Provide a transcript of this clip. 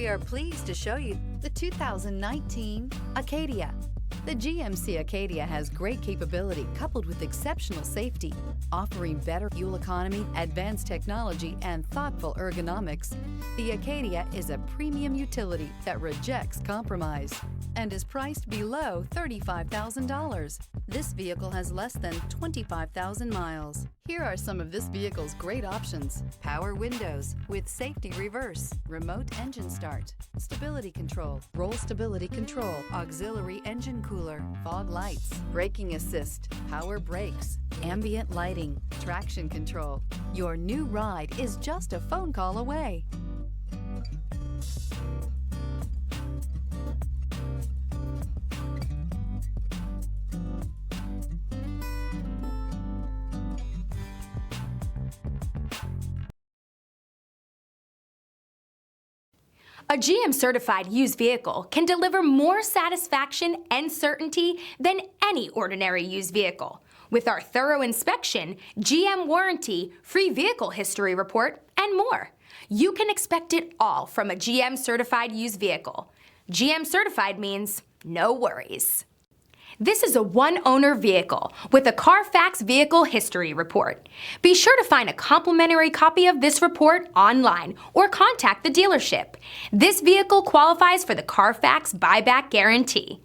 We are pleased to show you the 2019 Acadia. The GMC Acadia has great capability coupled with exceptional safety, offering better fuel economy, advanced technology, and thoughtful ergonomics. The Acadia is a premium utility that rejects compromise and is priced below $35,000. This vehicle has less than 25,000 miles. Here are some of this vehicle's great options: power windows with safety reverse, remote engine start, stability control, roll stability control, auxiliary engine cooler, fog lights, braking assist, power brakes, ambient lighting, traction control. Your new ride is just a phone call away. A GM certified used vehicle can deliver more satisfaction and certainty than any ordinary used vehicle. With our thorough inspection, GM warranty, free vehicle history report, and more. You can expect it all from a GM certified used vehicle. GM certified means no worries. This is a one-owner vehicle with a Carfax Vehicle History Report. Be sure to find a complimentary copy of this report online or contact the dealership. This vehicle qualifies for the Carfax Buyback Guarantee.